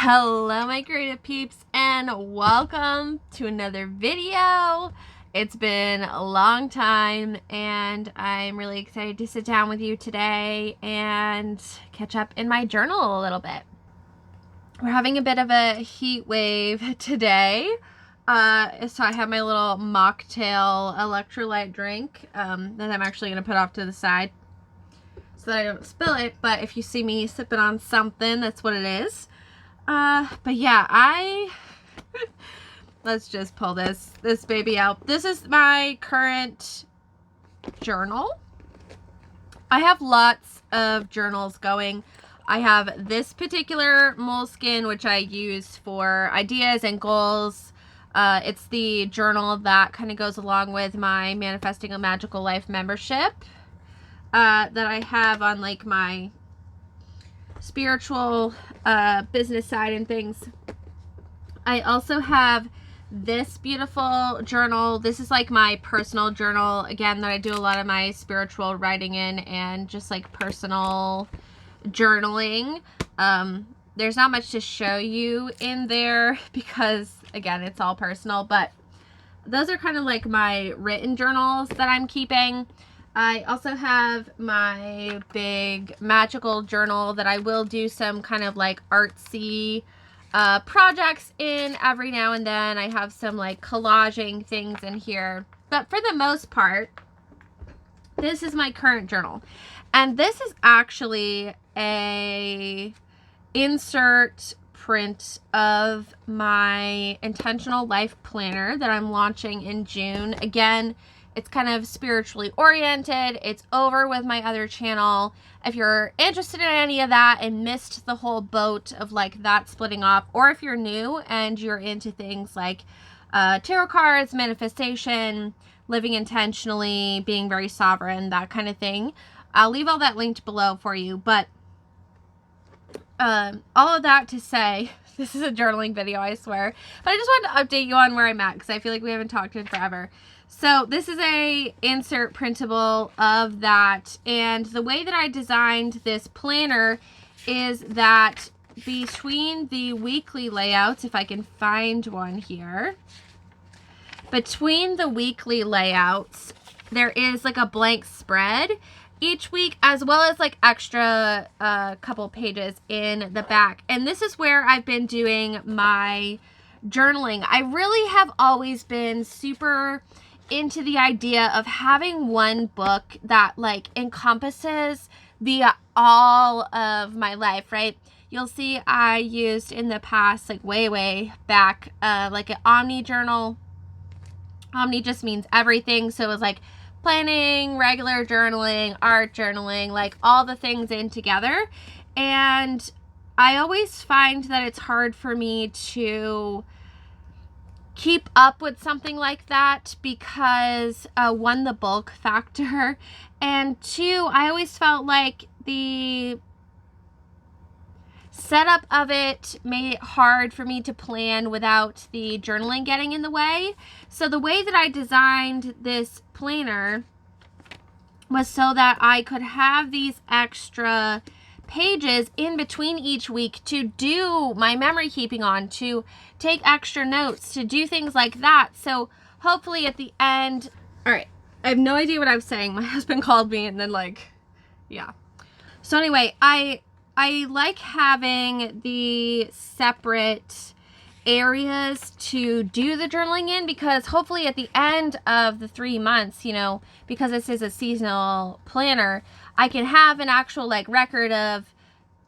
Hello my creative peeps and welcome to another video. It's been a long time and I'm really excited to sit down with you today and catch up in my journal a little bit. We're having a bit of a heat wave today. So I have my little mocktail electrolyte drink that I'm actually going to put off to the side so that I don't spill it, but if you see me sipping on something, that's what it is. But yeah, let's just pull this baby out. This is my current journal. I have lots of journals going. I have this particular moleskin, which I use for ideas and goals. It's the journal that kind of goes along with my Manifesting a Magical Life membership, that I have on like my spiritual business side and things. I also have this beautiful journal. This is like my personal journal, again, that I do a lot of my spiritual writing in and just like personal journaling. There's not much to show you in there because again, it's all personal, but those are kind of like my written journals that I'm keeping. I also have my big magical journal that I will do some kind of like artsy projects in every now and then. I have some like collaging things in here, but for the most part, this is my current journal. And this is actually a insert print of my intentional life planner that I'm launching in June. Again, it's kind of spiritually oriented. It's over with my other channel. If you're interested in any of that and missed the whole boat of like that splitting off, or if you're new and you're into things like tarot cards, manifestation, living intentionally, being very sovereign, that kind of thing, I'll leave all that linked below for you. But all of that to say, this is a journaling video, I swear. But I just wanted to update you on where I'm at because I feel like we haven't talked in forever. So this is a insert printable of that, and the way that I designed this planner is that between the weekly layouts, if I can find one here, between the weekly layouts there is like a blank spread each week, as well as like extra couple pages in the back. And this is where I've been doing my journaling. I really have always been super into the idea of having one book that like encompasses the all of my life, right? You'll see I used in the past, like way back, like an Omni journal. Omni just means everything, so it was like planning, regular journaling, art journaling, like all the things in together. And I always find that it's hard for me to keep up with something like that because one, the bulk factor, and two, I always felt like the setup of it made it hard for me to plan without the journaling getting in the way. So the way that I designed this planner was so that I could have these extra pages in between each week to do my memory keeping on, to take extra notes, to do things like that. So hopefully at the end, all right, I have no idea what I was saying. My husband called me and then like, yeah. So anyway, I like having the separate areas to do the journaling in, because hopefully at the end of the 3 months, you know, because this is a seasonal planner, I can have an actual like record of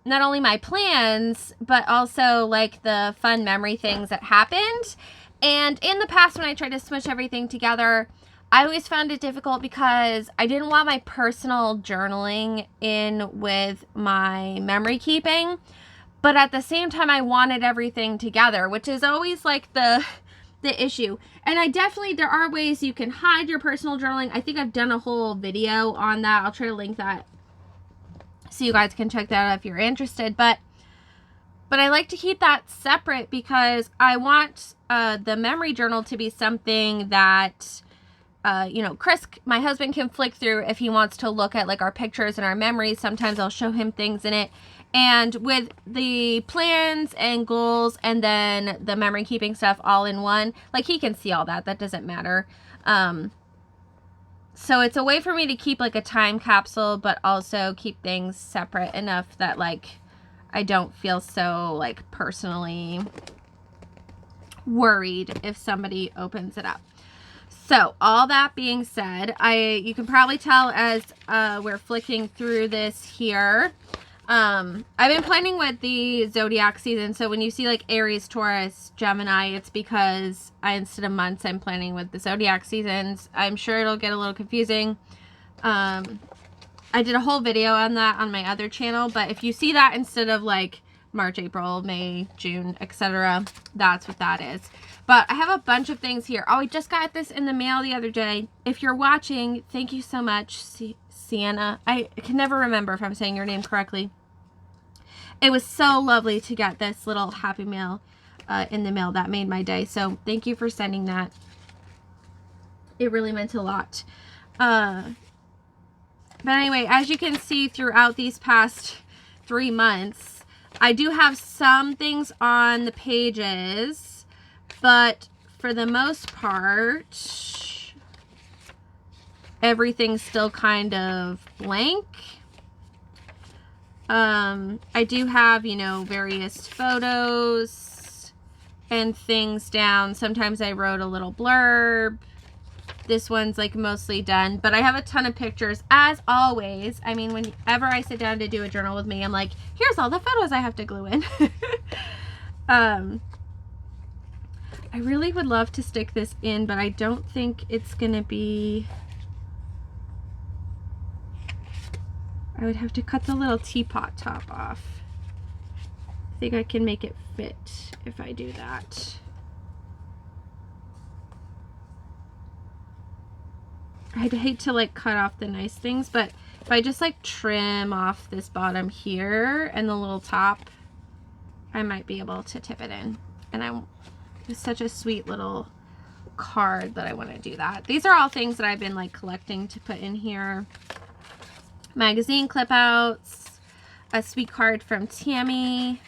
not only my plans, but also like the fun memory things that happened. And in the past, when I tried to smush everything together, I always found it difficult because I didn't want my personal journaling in with my memory keeping, but at the same time I wanted everything together, which is always like the issue. And I definitely, there are ways you can hide your personal journaling. I think I've done a whole video on that. I'll try to link that so you guys can check that out if you're interested. But I like to keep that separate because I want the memory journal to be something that you know, Chris, my husband, can flick through if he wants to look at like our pictures and our memories. Sometimes I'll show him things in it. And with the plans and goals and then the memory keeping stuff all in one, like he can see all that. That doesn't matter. So it's a way for me to keep like a time capsule, but also keep things separate enough that like I don't feel so like personally worried if somebody opens it up. So all that being said, you can probably tell as we're flicking through this here. I've been planning with the zodiac season, so when you see like Aries, Taurus, Gemini, it's because instead of months, I'm planning with the zodiac seasons. I'm sure it'll get a little confusing. I did a whole video on that on my other channel, but if you see that instead of like March, April, May, June, etc., that's what that is. But I have a bunch of things here. Oh, I just got this in the mail the other day. If you're watching, thank you so much, Sienna. I can never remember if I'm saying your name correctly. It was so lovely to get this little Happy Mail in the mail. That made my day. So thank you for sending that. It really meant a lot. But anyway, as you can see throughout these past 3 months, I do have some things on the pages, but for the most part, everything's still kind of blank. I do have, you know, various photos and things down. Sometimes I wrote a little blurb. This one's like mostly done, but I have a ton of pictures as always. I mean, whenever I sit down to do a journal with me, I'm like, here's all the photos I have to glue in. I really would love to stick this in, but I don't think it's gonna be, I would have to cut the little teapot top off. I think I can make it fit if I do that. I'd hate to like cut off the nice things, but if I just like trim off this bottom here and the little top, I might be able to tip it in. And it's such a sweet little card that I want to do that. These are all things that I've been like collecting to put in here. Magazine clip outs, a sweet card from Tammy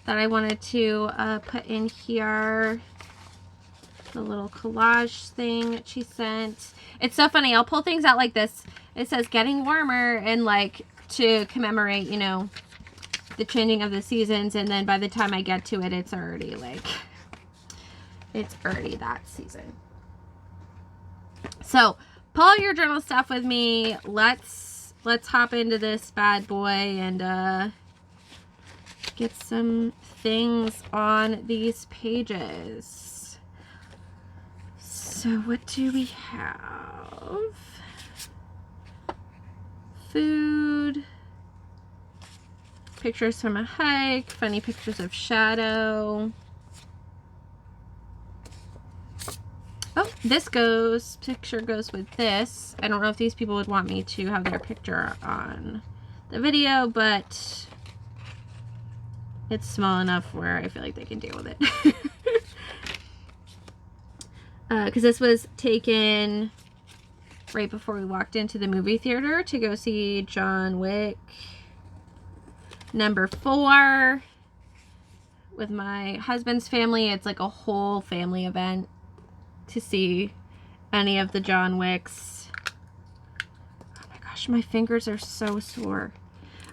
that I wanted to put in here. The little collage thing that she sent. It's so funny. I'll pull things out like this. It says getting warmer, and like to commemorate, you know, the changing of the seasons, and then by the time I get to it, it's already like, it's already that season. So pull out your journal stuff with me. Let's hop into this bad boy and get some things on these pages. So what do we have? Food, pictures from a hike, funny pictures of shadow. Oh, this picture goes with this. I don't know if these people would want me to have their picture on the video, but it's small enough where I feel like they can deal with it. Because this was taken right before we walked into the movie theater to go see John Wick #4 with my husband's family. It's like a whole family event to see any of the John Wicks. Oh my gosh, my fingers are so sore.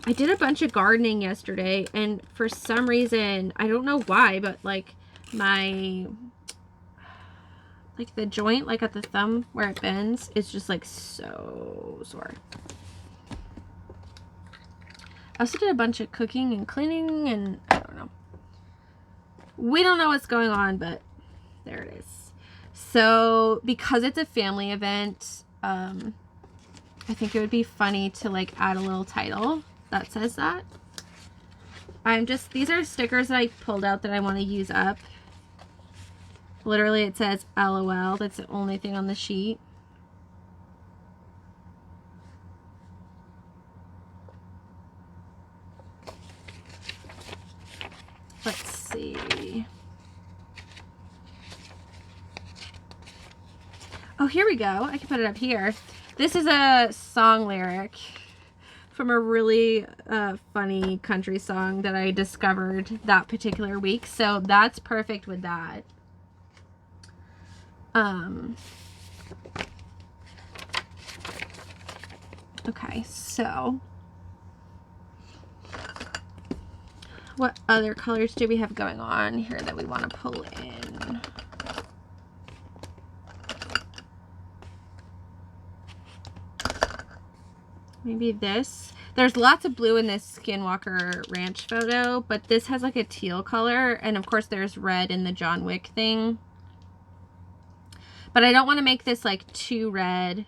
I did a bunch of gardening yesterday, and for some reason, I don't know why, but like the joint, like at the thumb where it bends, is just like so sore. I also did a bunch of cooking and cleaning, and I don't know. We don't know what's going on, but there it is. So because it's a family event, I think it would be funny to like add a little title that says that. These are stickers that I pulled out that I want to use up. Literally it says LOL. That's the only thing on the sheet. Let's see. Oh, here we go. I can put it up here. This is a song lyric from a really funny country song that I discovered that particular week. So that's perfect with that. Okay, so what other colors do we have going on here that we want to pull in? Maybe this. There's lots of blue in this Skinwalker Ranch photo, but this has like a teal color, and of course there's red in the John Wick thing. But I don't want to make this like too red.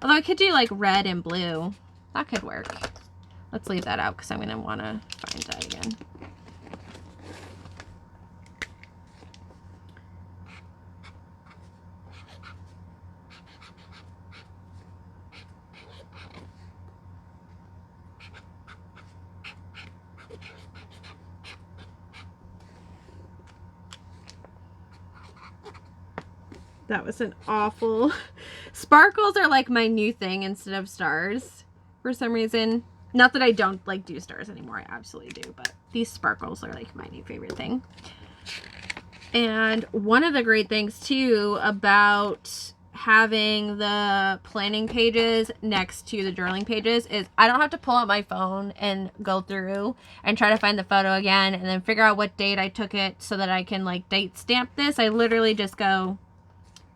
Although I could do like red and blue. That could work. Let's leave that out because I'm going to want to find that again. That was an awful... Sparkles are like my new thing instead of stars for some reason. Not that I don't like do stars anymore. I absolutely do. But these sparkles are like my new favorite thing. And one of the great things too about having the planning pages next to the journaling pages is I don't have to pull out my phone and go through and try to find the photo again and then figure out what date I took it so that I can like date stamp this. I literally just go,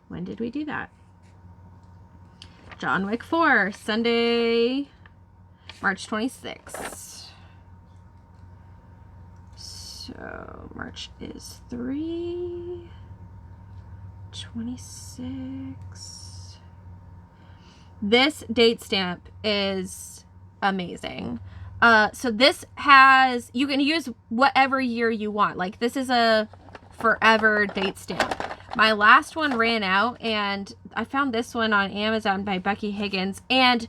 when did we do that? John Wick 4, Sunday, March 26th. So March is 3, 26. This date stamp is amazing. So this has, you can use whatever year you want. Like this is a forever date stamp. My last one ran out and I found this one on Amazon by Becky Higgins, and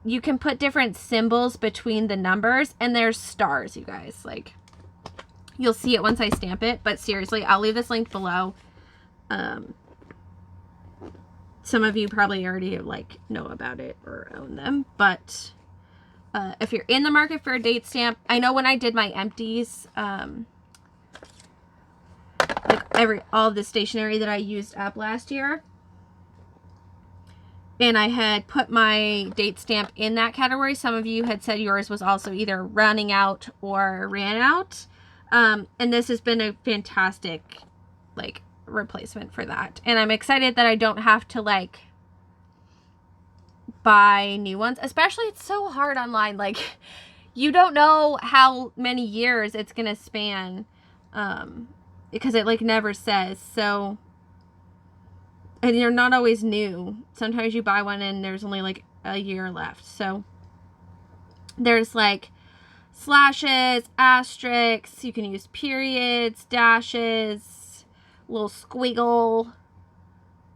you can put different symbols between the numbers and there's stars, you guys. Like you'll see it once I stamp it, but seriously, I'll leave this link below. Some of you probably already like know about it or own them, but if you're in the market for a date stamp, I know when I did my empties, like all the stationery that I used up last year, and I had put my date stamp in that category. Some of you had said yours was also either running out or ran out. And this has been a fantastic like replacement for that. And I'm excited that I don't have to like buy new ones, especially it's so hard online. Like you don't know how many years it's going to span. Because it like never says. So, and you're not always new. Sometimes you buy one and there's only like a year left. So there's like slashes, asterisks, you can use periods, dashes, little squiggle,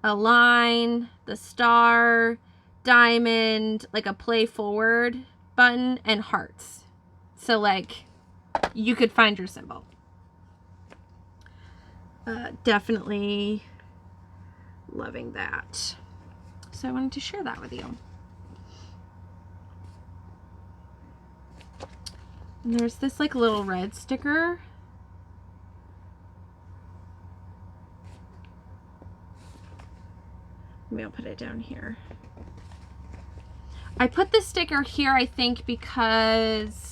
a line, the star, diamond, like a play forward button, and hearts. So like you could find your symbol. Definitely loving that. So I wanted to share that with you. And there's this like little red sticker. Maybe I'll put it down here. I put this sticker here, I think, because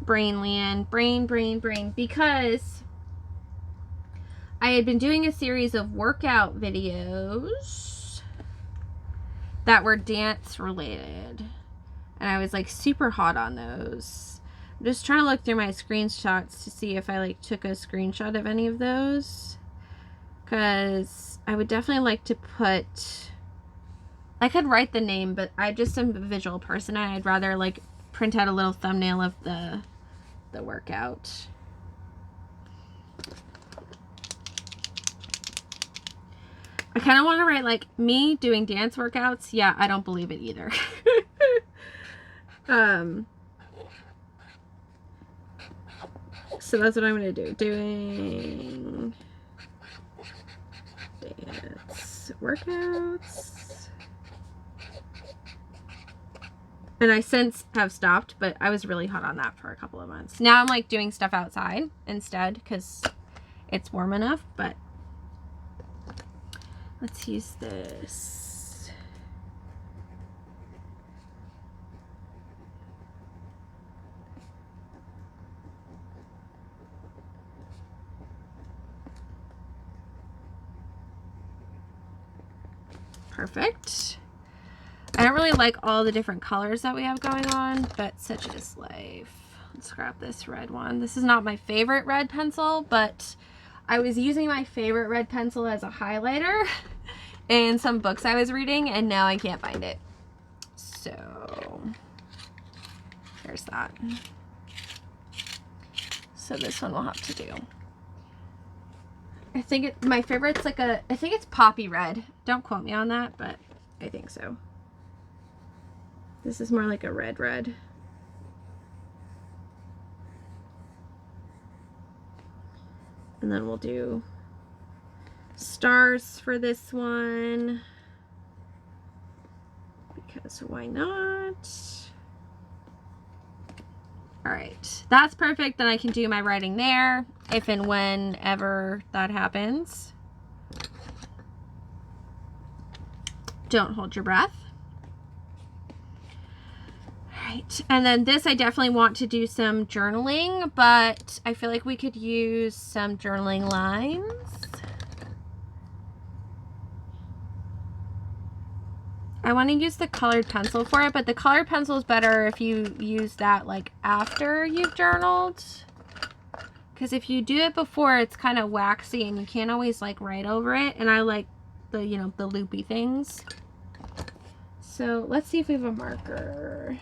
brain, Leanne, brain, because I had been doing a series of workout videos that were dance related, and I was like super hot on those. I'm just trying to look through my screenshots to see if I like took a screenshot of any of those, because I would definitely like to put, I could write the name, but I just am a visual person and I'd rather like print out a little thumbnail of the workout. I kind of want to write like me doing dance workouts. Yeah, I don't believe it either. So that's what I'm going to do. Doing It's workouts. And I since have stopped, but I was really hot on that for a couple of months. Now I'm like doing stuff outside instead because it's warm enough, but let's use this. Perfect. I don't really like all the different colors that we have going on, but such is life. Let's grab this red one. This is not my favorite red pencil, but I was using my favorite red pencil as a highlighter in some books I was reading, and now I can't find it. So there's that. So this one will have to do. I think my favorite's like I think it's poppy red. Don't quote me on that, but I think so. This is more like a red. And then we'll do stars for this one, because why not? All right, that's perfect. Then I can do my writing there if and whenever that happens. Don't hold your breath. All right, and then this I definitely want to do some journaling, but I feel like we could use some journaling lines. I want to use the colored pencil for it, but the colored pencil is better if you use that like after you've journaled. Because if you do it before, it's kind of waxy and you can't always like write over it. And I like the, you know, the loopy things. So let's see if we have a marker.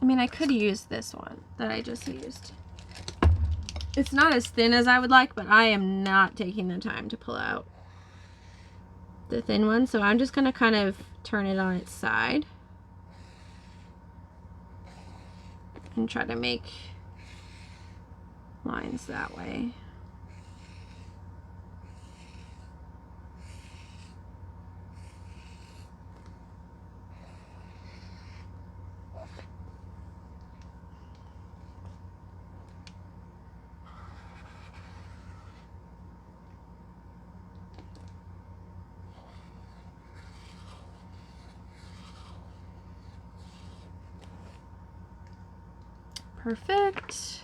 I mean, I could use this one that I just used. It's not as thin as I would like, but I am not taking the time to pull out the thin one. So I'm just going to kind of turn it on its side and try to make lines that way. Perfect.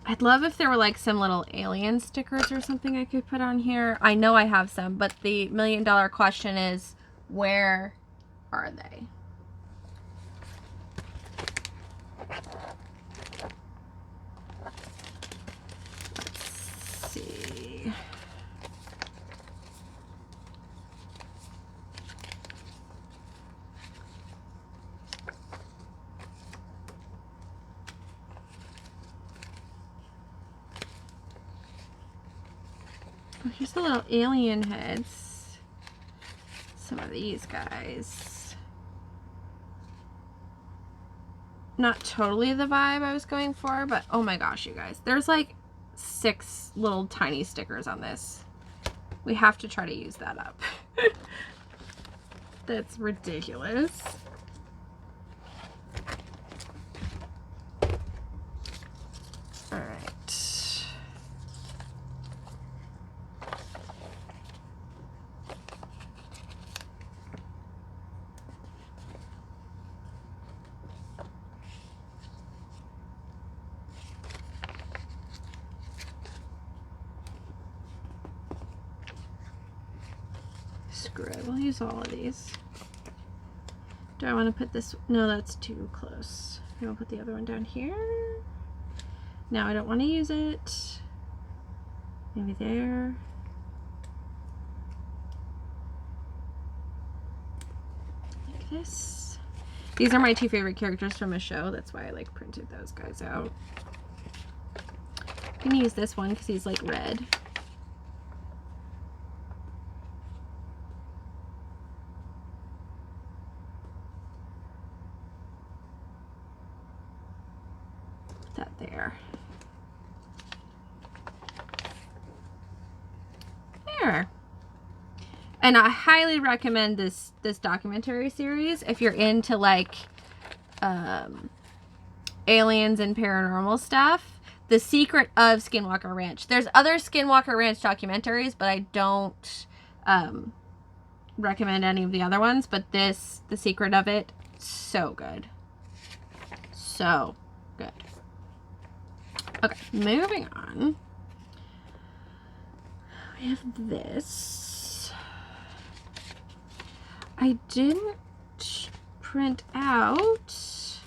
I'd love if there were like some little alien stickers or something I could put on here. I know I have some, but the million-dollar question is, where are they? Let's see. Here's the little alien heads. Some of these guys. Not totally the vibe I was going for, but oh my gosh, you guys. There's like 6 little tiny stickers on this. We have to try to use that up. That's ridiculous. All right. Screw it, we'll use all of these. Do I want to put this? No, that's too close. I'm gonna put the other one down here. Now I don't want to use it. Maybe there. Like this. These are my 2 favorite characters from a show. That's why I like printed those guys out. I'm gonna use this one because he's like red. There. And I highly recommend this documentary series if you're into like aliens and paranormal stuff. The Secret of Skinwalker Ranch. There's other Skinwalker Ranch documentaries, but I don't recommend any of the other ones. But The Secret of it, so good. So good. Okay, moving on. We have this. I didn't print out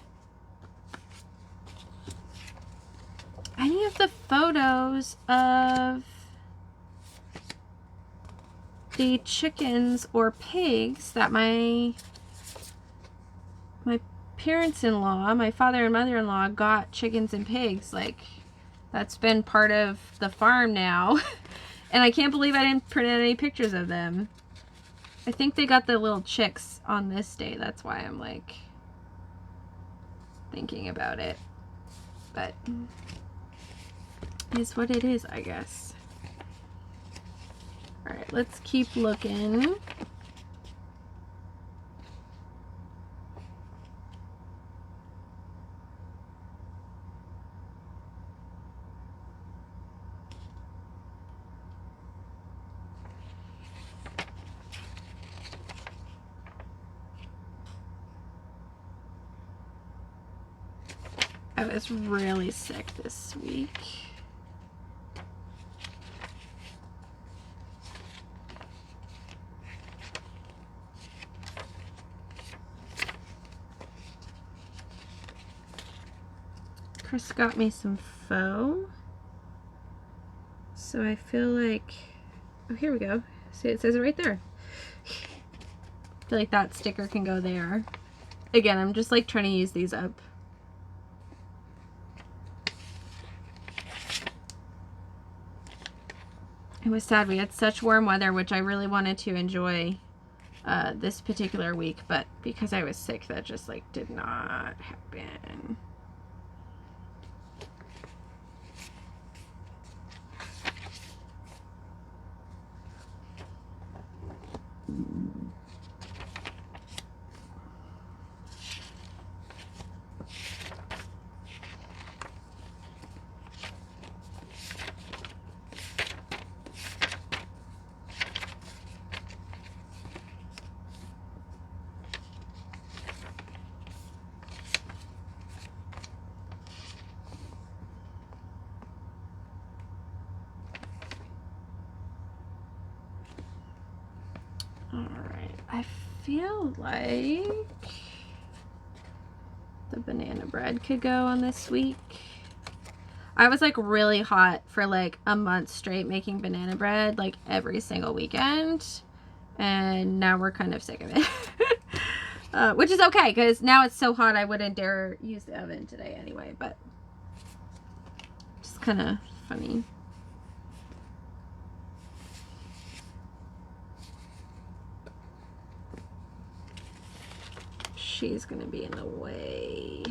any of the photos of the chickens or pigs that my parents-in-law, my father and mother-in-law, got chickens and pigs. Like, that's been part of the farm now. And I can't believe I didn't print out any pictures of them. I think they got the little chicks on this day. That's why I'm like thinking about it. But it's what it is, I guess. Alright, let's keep looking. I was really sick this week. Chris got me some faux. So I feel like, oh, here we go. See, it says it right there. I feel like that sticker can go there. Again, I'm just like trying to use these up. It was sad. We had such warm weather, which I really wanted to enjoy this particular week, but because I was sick, that just like did not happen. Alright, I feel like the banana bread could go on this week. I was like really hot for like a month straight making banana bread like every single weekend, and now we're kind of sick of it. Which is okay, because now it's so hot I wouldn't dare use the oven today anyway, but just kind of funny. She's gonna be in the way.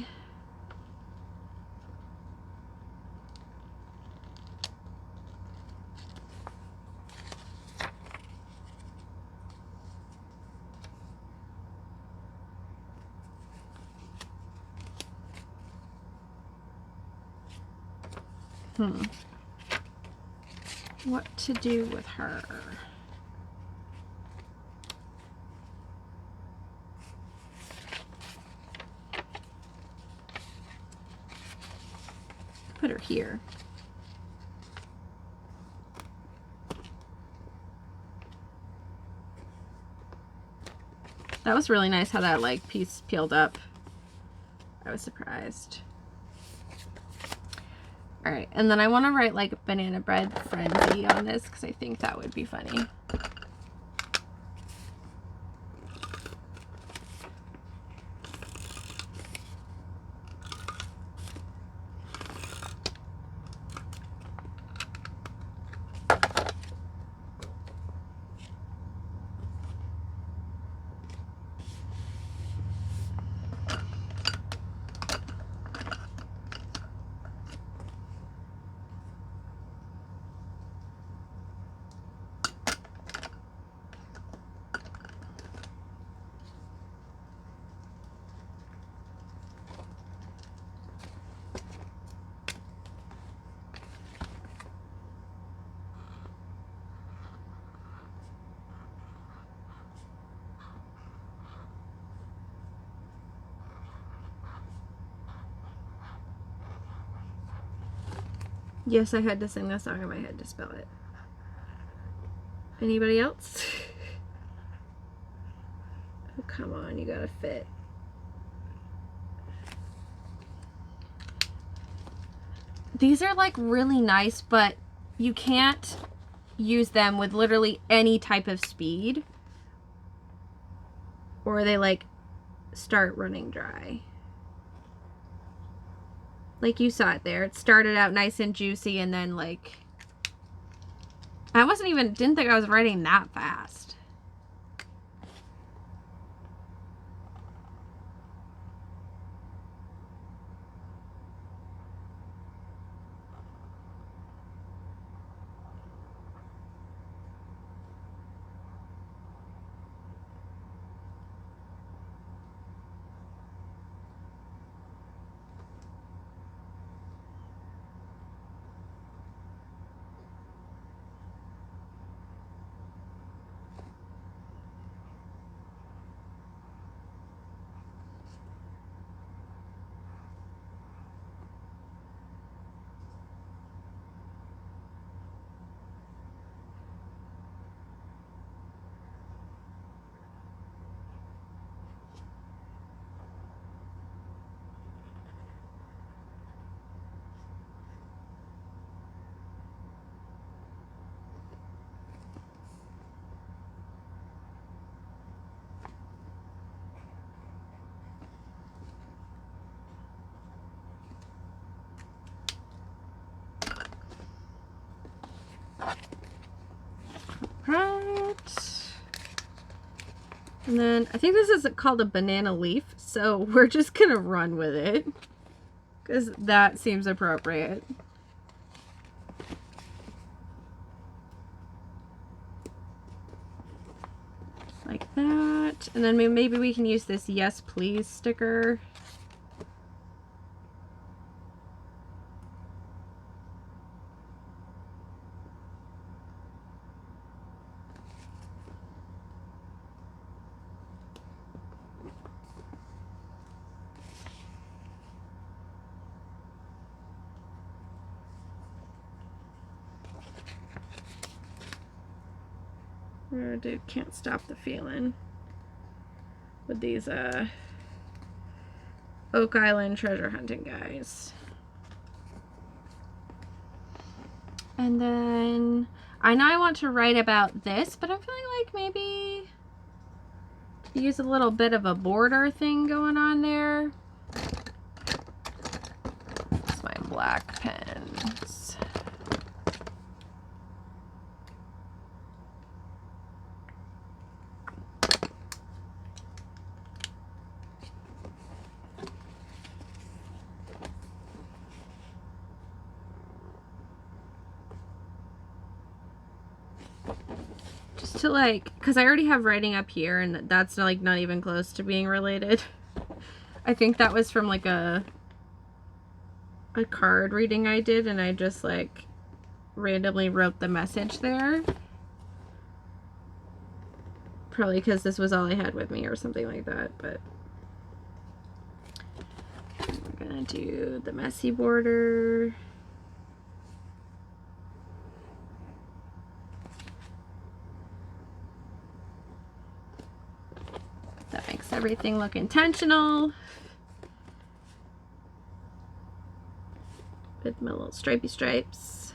What to do with her? Put her here. That was really nice how that like piece peeled up. I was surprised. All right, and then I want to write like banana bread frenzy on this because I think that would be funny. Yes, I had to sing that song in my head to spell it. Anybody else? Oh, come on, you gotta fit. These are like really nice, but you can't use them with literally any type of speed, or they like start running dry. Like you saw it there. It started out nice and juicy, and then like I didn't think I was writing that fast. Right. And then I think this is called a banana leaf, so we're just gonna run with it because that seems appropriate. Like that. And then maybe we can use this yes please sticker. Dude, can't stop the feeling with these Oak Island treasure hunting guys. And then I know I want to write about this, but I'm feeling like maybe use a little bit of a border thing going on there. It's my black pens. To like, because I already have writing up here and that's like not even close to being related. I think that was from like a card reading I did, and I just like randomly wrote the message there. Probably because this was all I had with me or something like that, but we're gonna do the messy border. That makes everything look intentional. With my little stripey stripes.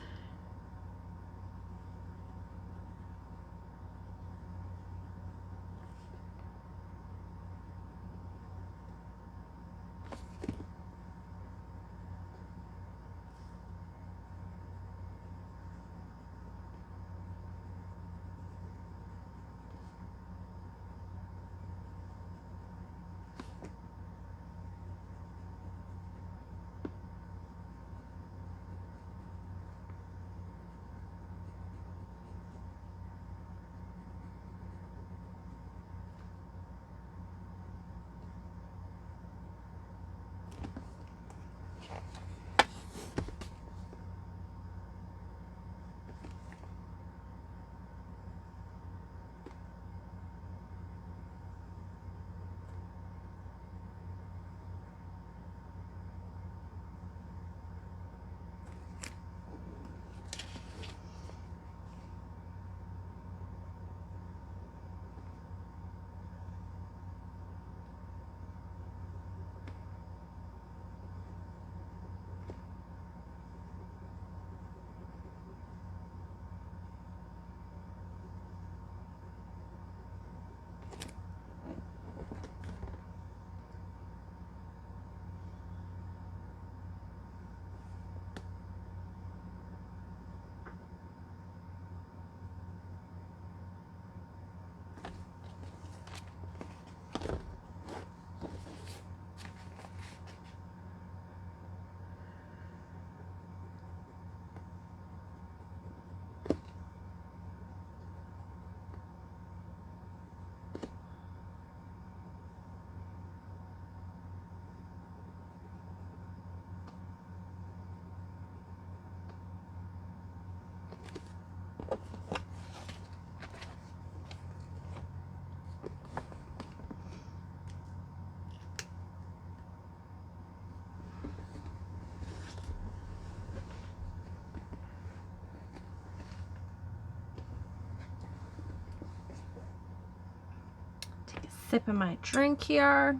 sip of my drink here.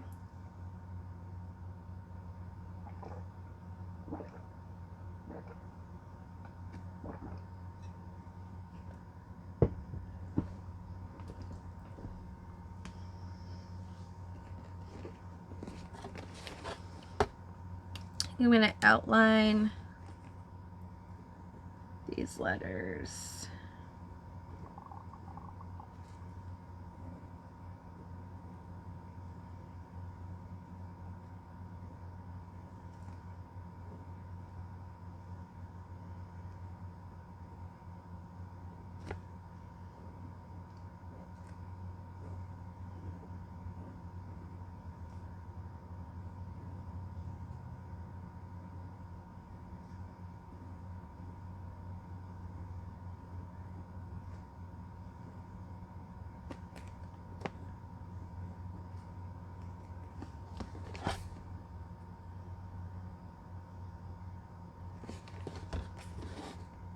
I'm going to outline these letters.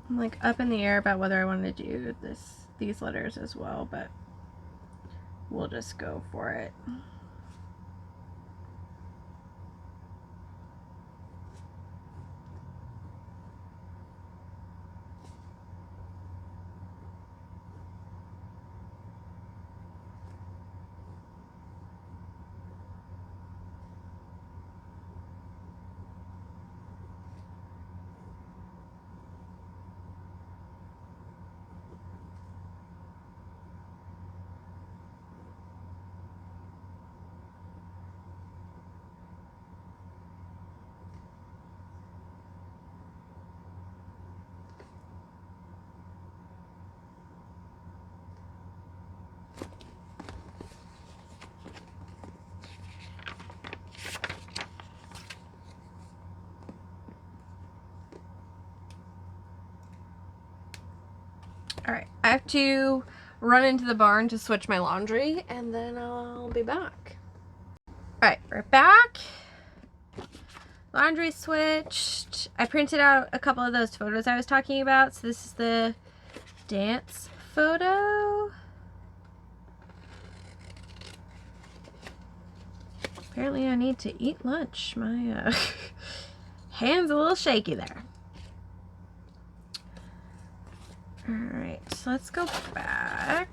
I'm like up in the air about whether I want to do these letters as well, but we'll just go for it. Alright, I have to run into the barn to switch my laundry, and then I'll be back. Alright, we're back. Laundry switched. I printed out a couple of those photos I was talking about. So this is the dance photo. Apparently I need to eat lunch. My hand's a little shaky there. Alright, so let's go back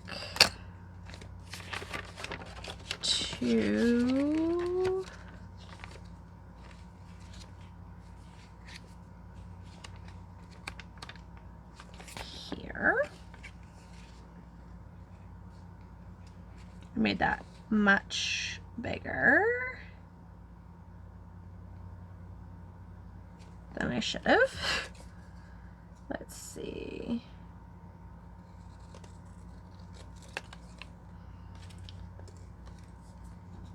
to here. I made that much bigger than I should have. Let's see.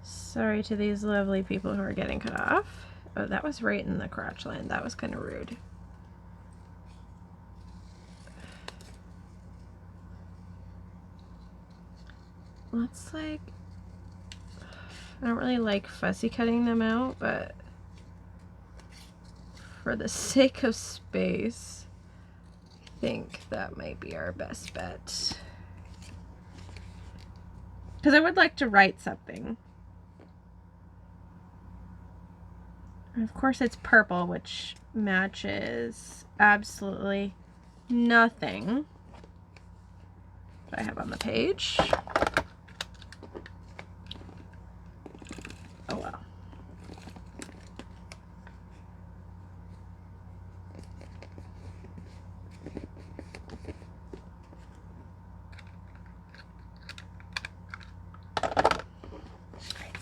Sorry to these lovely people who are getting cut off. Oh, that was right in the crotch line. That was kind of rude. Let's like, I don't really like fussy cutting them out, but for the sake of space, I think that might be our best bet. Because I would like to write something. And of course it's purple, which matches absolutely nothing that I have on the page. Oh well.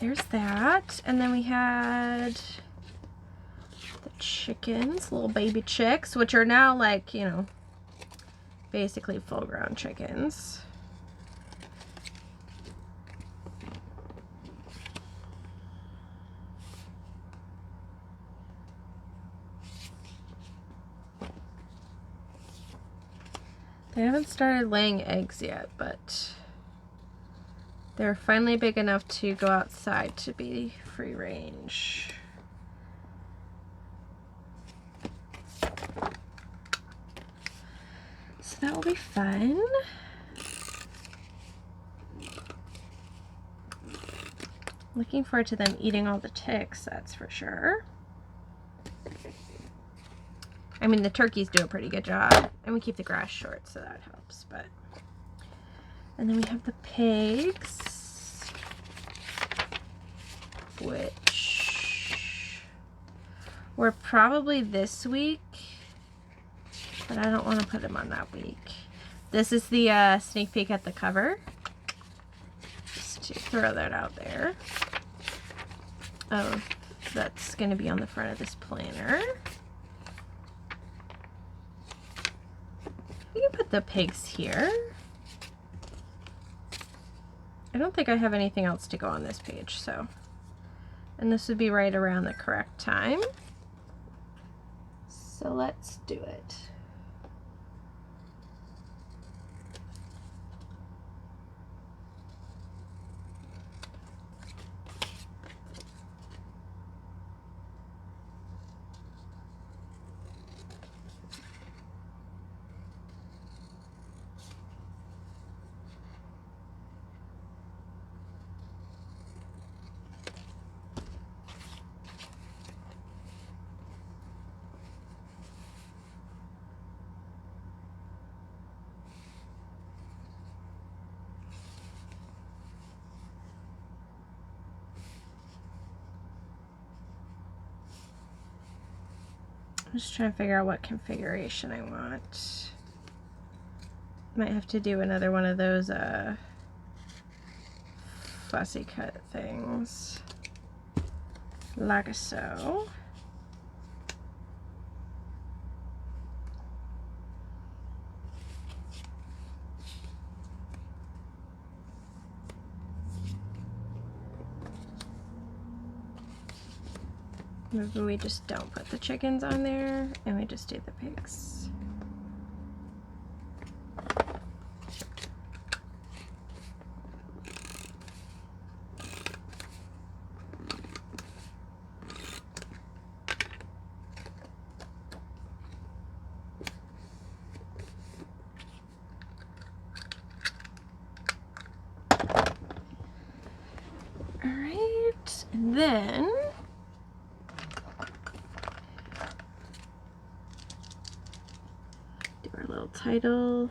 There's that. And then we had the chickens, little baby chicks, which are now like, you know, basically full-grown chickens. They haven't started laying eggs yet, but they're finally big enough to go outside to be free range. So that will be fun. Looking forward to them eating all the ticks, that's for sure. I mean, the turkeys do a pretty good job, and we keep the grass short, so that helps. But and then we have the pigs, which were probably this week, but I don't want to put them on that week. This is the sneak peek at the cover, just to throw that out there. Oh, that's going to be on the front of this planner. You can put the pigs here. I don't think I have anything else to go on this page, so. And this would be right around the correct time. So let's do it. I'm just trying to figure out what configuration I want. Might have to do another one of those fussy cut things, like so. Maybe we just don't put the chickens on there and we just do the pigs. All right, and then title.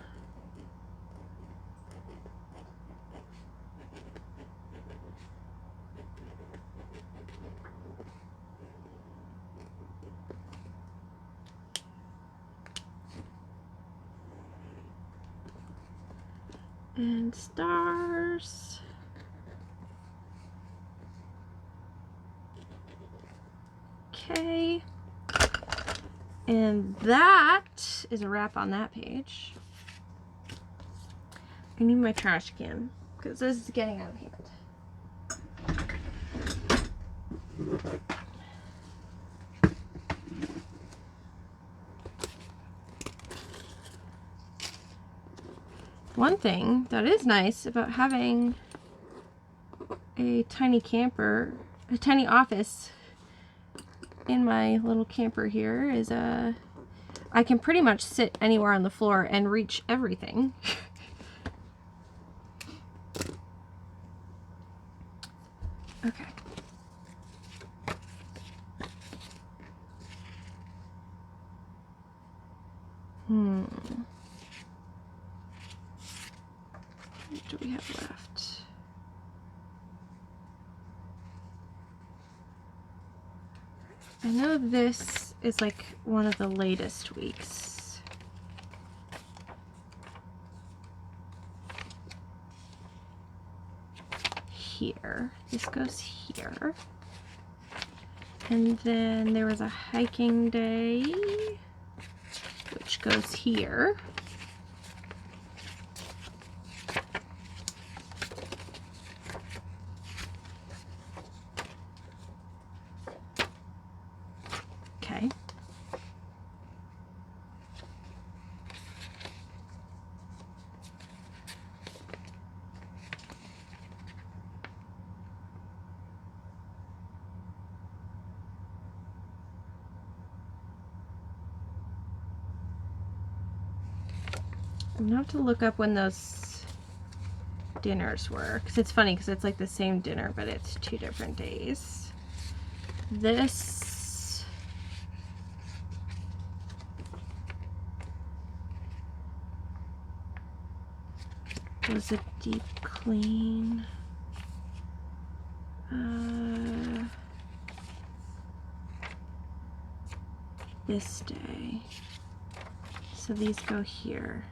And stars. Okay. And that is a wrap on that page. I need my trash can because this is getting out of hand. One thing that is nice about having a tiny camper, a tiny office in my little camper here is I can pretty much sit anywhere on the floor and reach everything. Okay. What do we have left? I know this is like one of the latest weeks. Here. This goes here. And then there was a hiking day, which goes here. Okay. I'm gonna have to look up when those dinners were. Because it's funny because it's like the same dinner, but it's 2 different days. This was a deep clean. This day. So these go here.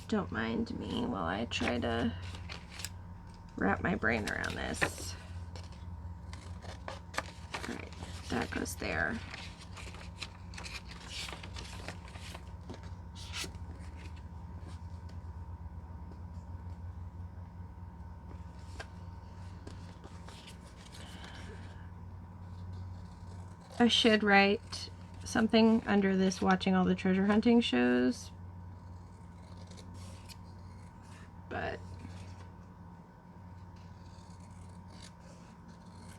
Don't mind me while I try to wrap my brain around this. All right, that goes there. I should write something under this, watching all the treasure hunting shows, but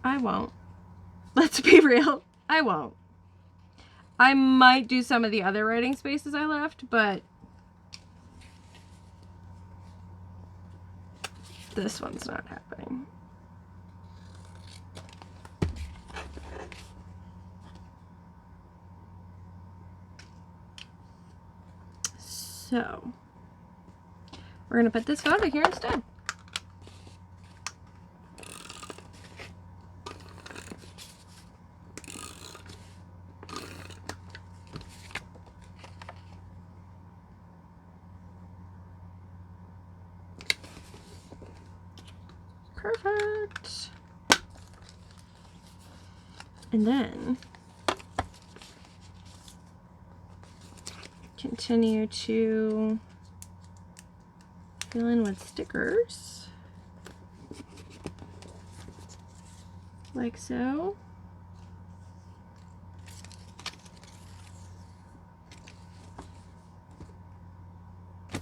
I won't. Let's be real, I won't. I might do some of the other writing spaces I left, but this one's not happening. So, we're going to put this photo here instead. Perfect. And then continue to fill in with stickers, like so.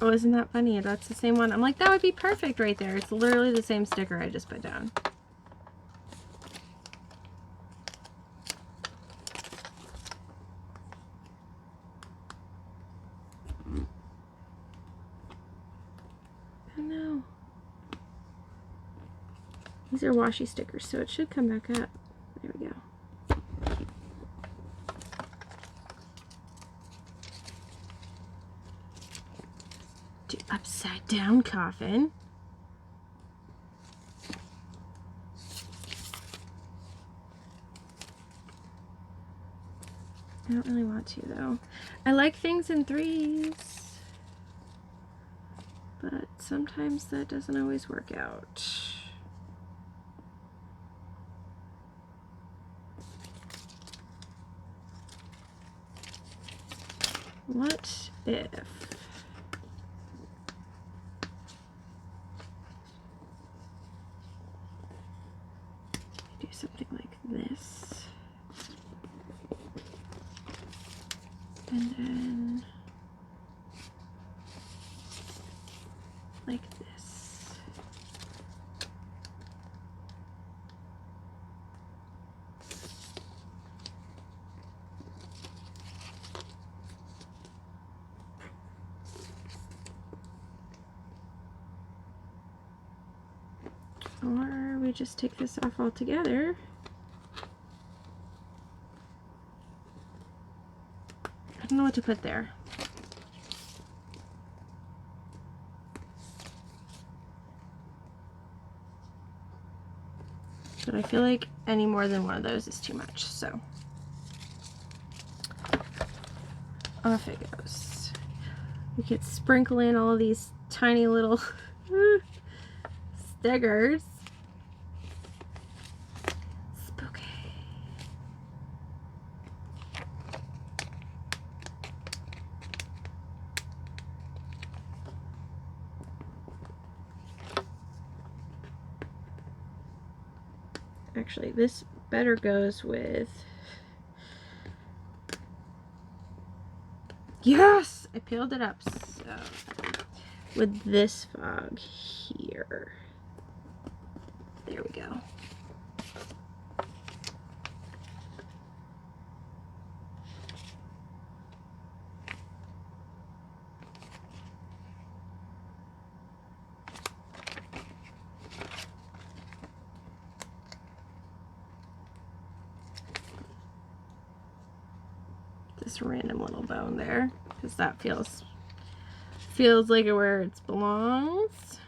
Oh, isn't that funny? That's the same one. I'm like, that would be perfect right there. It's literally the same sticker I just put down. These are washi stickers, so it should come back up. There we go. Do upside down coffin. I don't really want to though. I like things in 3s, but sometimes that doesn't always work out. What if I do something like this, and then like this? Or we just take this off altogether. I don't know what to put there. But I feel like any more than one of those is too much, so off it goes. We could sprinkle in all of these tiny little stickers. Spooky. Actually, this better goes with... Yes! I peeled it up. So, with this fog here. There we go. this random little bone there because that feels like where it belongs.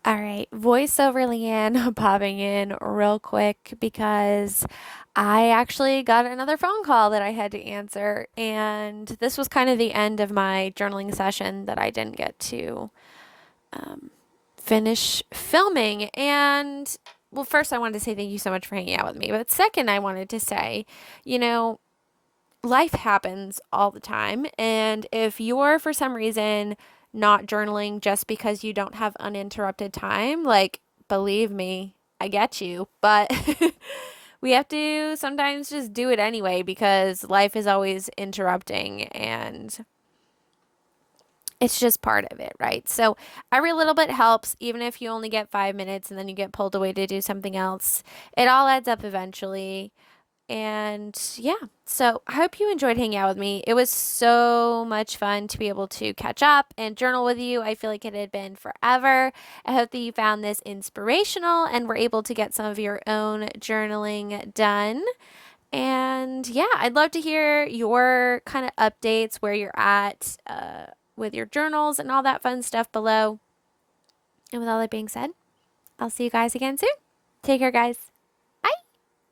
All right, voiceover Leanne popping in real quick because I actually got another phone call that I had to answer, and this was kind of the end of my journaling session that I didn't get to um, finish filming. And well, first, I wanted to say thank you so much for hanging out with me, but second, I wanted to say, you know, life happens all the time. And if you're for some reason not journaling just because you don't have uninterrupted time, like, believe me, I get you. But we have to sometimes just do it anyway because life is always interrupting and it's just part of it, right? So every little bit helps, even if you only get 5 minutes and then you get pulled away to do something else. It all adds up eventually. And yeah, so I hope you enjoyed hanging out with me. It was so much fun to be able to catch up and journal with you. I feel like it had been forever. I hope that you found this inspirational and were able to get some of your own journaling done. And yeah, I'd love to hear your kind of updates, where you're at with your journals and all that fun stuff below. And with all that being said, I'll see you guys again soon. Take care, guys.